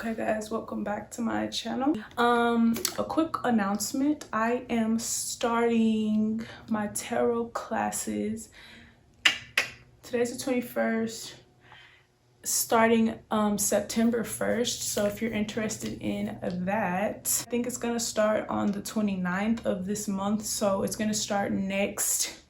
Okay guys, welcome back to my channel. A quick announcement. I am starting my tarot classes. Today's the 21st, starting September 1st. So if you're interested in that, I think it's gonna start on the 29th of this month. So it's gonna start next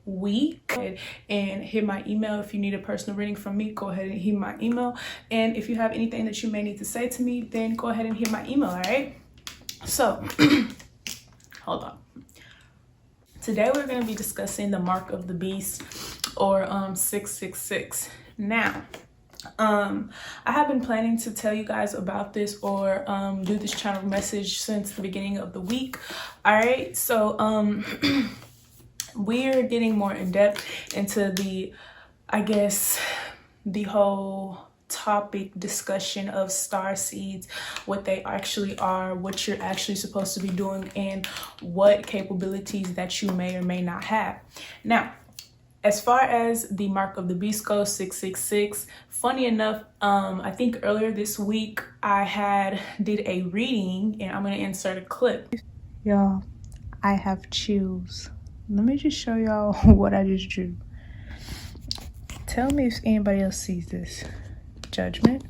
week. And hit my email if you need a personal reading from me. Go ahead and hit my email, and if you have anything that you may need to say to me, then go ahead and hit my email. All right, so hold on. Today we're going to be discussing the mark of the beast, or 666. Now I have been planning to tell you guys about this, or do this channel message since the beginning of the week. All right, so we're getting more in depth into the, I guess, the whole topic discussion of star seeds, what they actually are, what you're actually supposed to be doing, and what capabilities that you may or may not have. Now, as far as the mark of the beast goes, 666, funny enough, I think earlier this week I did a reading, and I'm going to insert a clip. Y'all, I have chills. Let me just show y'all what I just drew. Tell me if anybody else sees this. Judgment,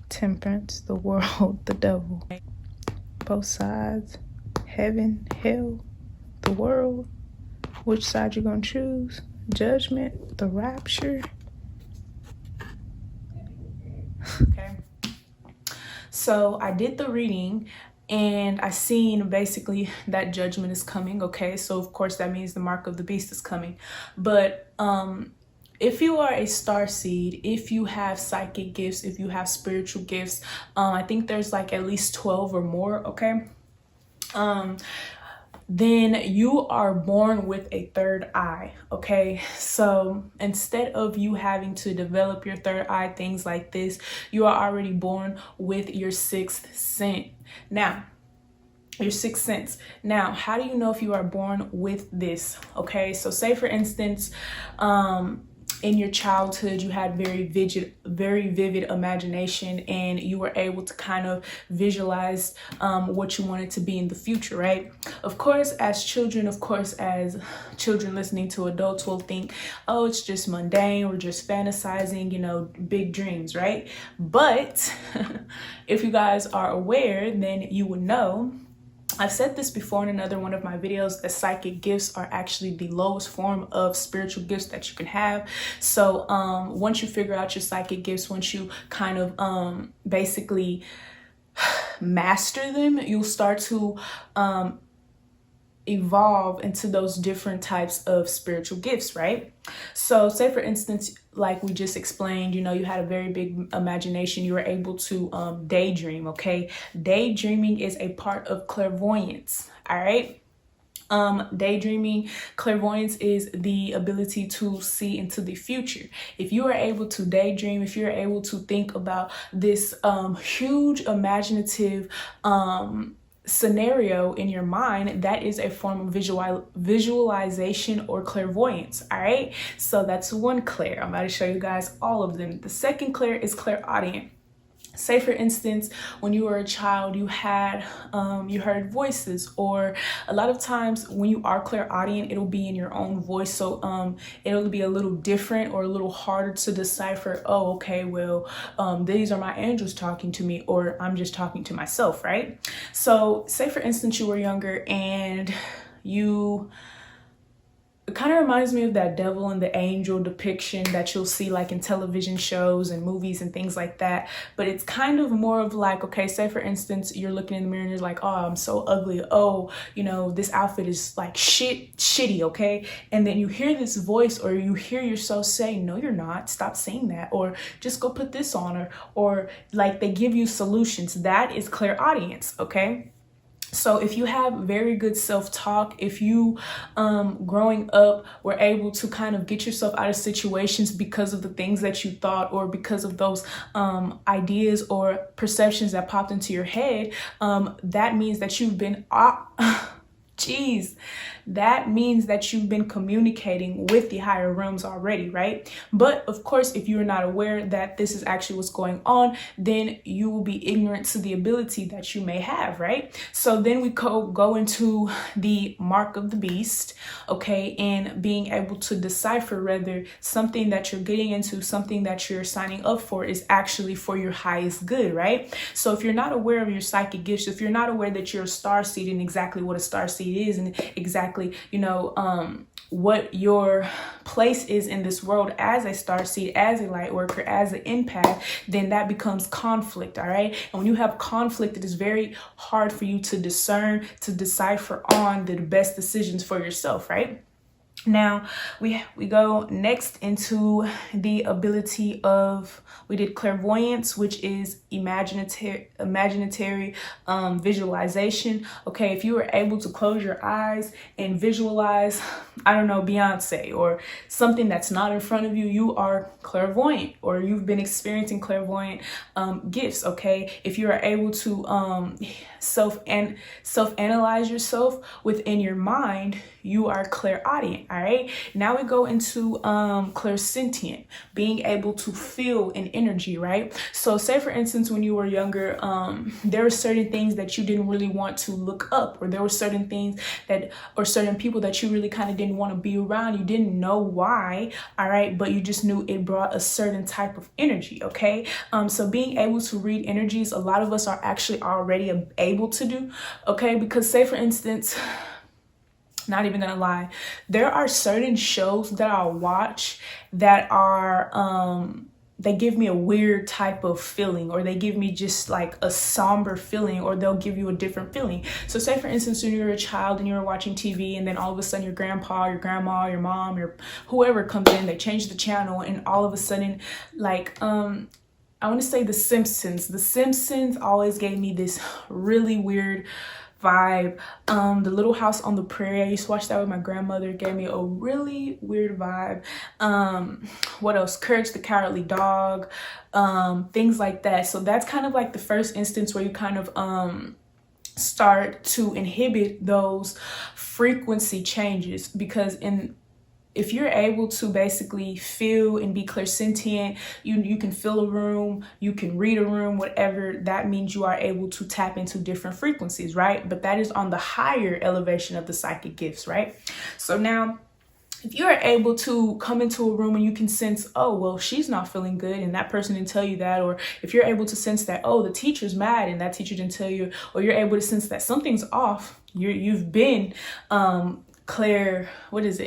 Temperance, the world, the devil. Both sides, heaven, hell, the world. Which side you're gonna choose? Judgment, the rapture. Okay. So I did the reading, and I seen basically that judgment is coming. Okay, so of course that means the mark of the beast is coming. But if you are a star seed, if you have psychic gifts, if you have spiritual gifts, I think there's like at least 12 or more. Okay, then you are born with a third eye. Okay, so instead of you having to develop your third eye, things like this, you are already born with your sixth sense. Now, your sixth sense. Now, how do you know if you are born with this? Okay, so say for instance, in your childhood, you had very vivid imagination, and you were able to kind of visualize what you wanted to be in the future, right? Of course, as children listening to adults will think, oh, it's just mundane, we're just fantasizing, you know, big dreams, right? But if you guys are aware, then you would know. I've said this before in another one of my videos, that psychic gifts are actually the lowest form of spiritual gifts that you can have. So once you figure out your psychic gifts, once you kind of basically master them, you'll start to evolve into those different types of spiritual gifts, right? So say for instance, like we just explained, you know, you had a very big imagination, you were able to daydream. Okay, daydreaming is a part of clairvoyance. All right, daydreaming, clairvoyance is the ability to see into the future. If you are able to daydream, if you're able to think about this huge imaginative scenario in your mind, that is a form of visualization or clairvoyance. All right, so that's one clair. I'm about to show you guys all of them. The second clair is clairaudient. Say for instance, when you were a child, you had you heard voices, or a lot of times when you are clairaudient, it'll be in your own voice, so it'll be a little different or a little harder to decipher. Oh, okay, well, these are my angels talking to me, or I'm just talking to myself, right? So say for instance, you were younger, and it kind of reminds me of that devil and the angel depiction that you'll see like in television shows and movies and things like that. But it's kind of more of like, okay, say for instance, you're looking in the mirror and you're like, oh, I'm so ugly. Oh, you know, this outfit is like shitty, okay? And then you hear this voice, or you hear yourself say, no, you're not. Stop saying that. Or just go put this on, or like they give you solutions. That is clairaudience, okay? So if you have very good self-talk, if you growing up were able to kind of get yourself out of situations because of the things that you thought, or because of those ideas or perceptions that popped into your head, that means that you've been Jeez, that means that you've been communicating with the higher realms already, right? But of course, if you're not aware that this is actually what's going on, then you will be ignorant to the ability that you may have, right? So then we go into the mark of the beast, okay, and being able to decipher whether something that you're getting into, something that you're signing up for, is actually for your highest good, right? So if you're not aware of your psychic gifts, if you're not aware that you're a star seed and exactly what a star seed is, and exactly, what your place is in this world as a star seed, as a light worker, as an empath, then that becomes conflict, all right? And when you have conflict, it is very hard for you to discern, to decipher on the best decisions for yourself, right? Now we go next into the ability of, we did clairvoyance, which is imaginary visualization. Okay, if you were able to close your eyes and visualize, I don't know, Beyonce or something that's not in front of you, you are clairvoyant, or you've been experiencing clairvoyant gifts. Okay, if you are able to self-analyze yourself within your mind, you are clairaudient. All right, now we go into clairsentient, being able to feel an energy, right? So say for instance, when you were younger, there were certain things that you didn't really want to look up, or there were certain things that, or certain people that you really kind of didn't want to be around. You didn't know why, all right, but you just knew it brought a certain type of energy. Okay, so being able to read energies, a lot of us are actually already able to do, okay, because say for instance, not even gonna lie, there are certain shows that I'll watch that are they give me a weird type of feeling, or they give me just like a somber feeling, or they'll give you a different feeling. So say for instance, when you're a child and you're watching TV, and then all of a sudden your grandpa, your grandma, your mom, your whoever comes in, they change the channel, and all of a sudden, like I want to say The Simpsons. The Simpsons always gave me this really weird vibe. The Little House on the Prairie, I used to watch that with my grandmother. It gave me a really weird vibe. What else? Courage the Cowardly Dog, things like that. So that's kind of like the first instance where you kind of start to inhibit those frequency changes, because if you're able to basically feel and be clairsentient, you can feel a room, you can read a room, whatever, that means you are able to tap into different frequencies, right? But that is on the higher elevation of the psychic gifts, right? So now, if you are able to come into a room and you can sense, oh, well, she's not feeling good, and that person didn't tell you that, or if you're able to sense that, oh, the teacher's mad and that teacher didn't tell you, or you're able to sense that something's off, you've been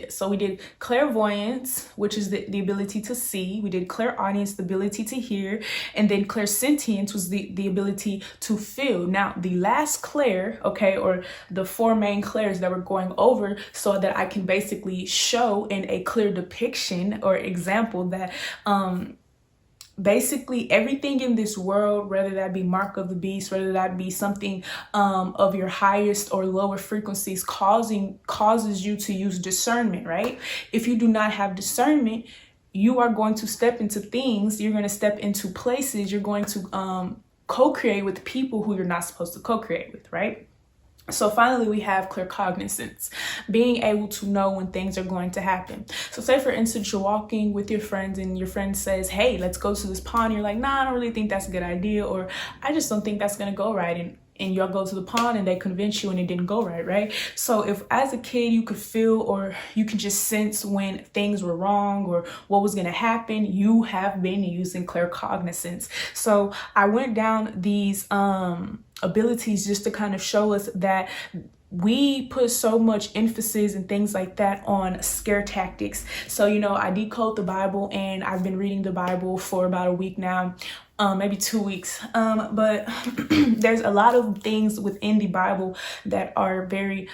so we did clairvoyance, which is the ability to see. We did clairaudience, the ability to hear, and then clairsentience was the ability to feel. Now the last clair, okay, or the four main clairs that we're going over, so that I can basically show in a clear depiction or example that basically everything in this world, whether that be mark of the beast, whether that be something of your highest or lower frequencies, causes you to use discernment, right? If you do not have discernment, you are going to step into things, you're going to step into places, you're going to co-create with people who you're not supposed to co-create with, right? So finally, we have claircognizance, being able to know when things are going to happen. So say, for instance, you're walking with your friends and your friend says, hey, let's go to this pond. You're like, nah, I don't really think that's a good idea, or I just don't think that's going to go right. And y'all go to the pond and they convince you and it didn't go right? So if as a kid you could feel, or you can just sense when things were wrong or what was going to happen, you have been using claircognizance. So I went down these abilities just to kind of show us that we put so much emphasis and things like that on scare tactics. So, I decode the Bible, and I've been reading the Bible for about a week now, maybe 2 weeks. But there's a lot of things within the Bible that are very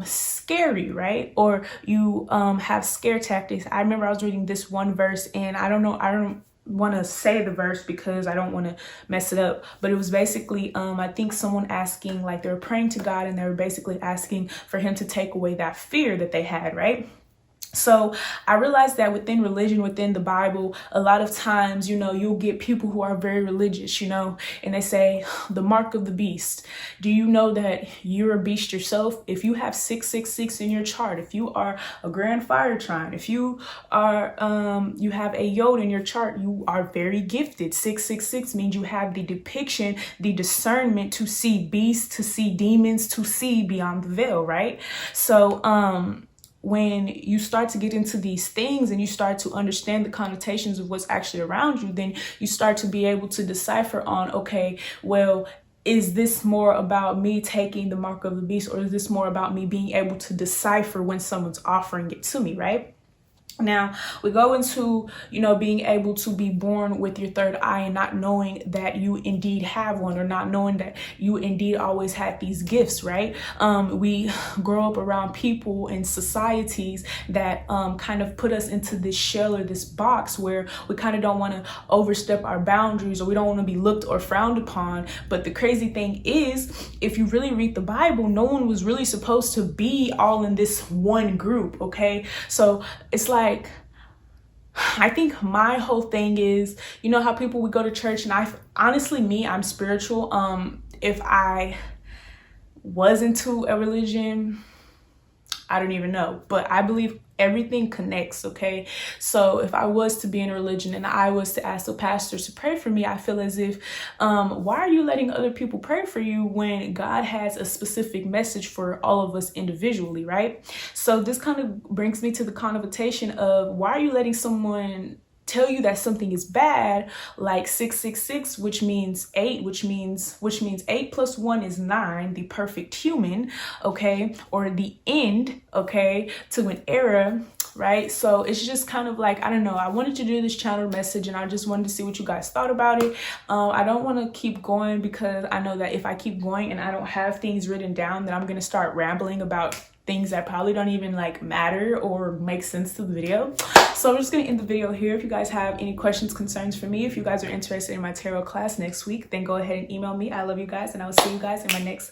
scary, right? Or you have scare tactics. I remember I was reading this one verse, and I don't want to say the verse because I don't want to mess it up, but it was basically I think someone asking, like, they were praying to God and they were basically asking for him to take away that fear that they had, right? So I realized that within religion, within the Bible, a lot of times, you know, you'll get people who are very religious, you know, and they say the mark of the beast. Do you know that you're a beast yourself? If you have 666 in your chart, if you are a grand fire trine, if you are, you have a Yod in your chart, you are very gifted. 666 means you have the depiction, the discernment to see beasts, to see demons, to see beyond the veil, right? So, when you start to get into these things and you start to understand the connotations of what's actually around you, then you start to be able to decipher on, okay, well, is this more about me taking the mark of the beast, or is this more about me being able to decipher when someone's offering it to me, right? Now we go into, you know, being able to be born with your third eye and not knowing that you indeed have one, or not knowing that you indeed always had these gifts, right? We grow up around people and societies that kind of put us into this shell or this box where we kind of don't want to overstep our boundaries, or we don't want to be looked or frowned upon. But the crazy thing is, if you really read the Bible, no one was really supposed to be all in this one group, okay? So it's like, I think my whole thing is, you know how people would go to church, and I'm spiritual. If I was into a religion, I don't even know, but I believe everything connects, okay? So if I was to be in a religion and I was to ask the pastors to pray for me, I feel as if, why are you letting other people pray for you when God has a specific message for all of us individually, right? So this kind of brings me to the connotation of, why are you letting someone tell you that something is bad, like 666, which means 8, which means 8 plus 1 is 9, the perfect human, okay, or the end, okay, to an era, right? So it's just kind of like, I don't know, I wanted to do this channel message, and I just wanted to see what you guys thought about it. I don't want to keep going, because I know that if I keep going and I don't have things written down, then I'm going to start rambling about things that probably don't even like matter or make sense to the video. So I'm just gonna end the video here. If you guys have any questions, concerns for me, if you guys are interested in my tarot class next week, then go ahead and email me. I love you guys, and I will see you guys in my next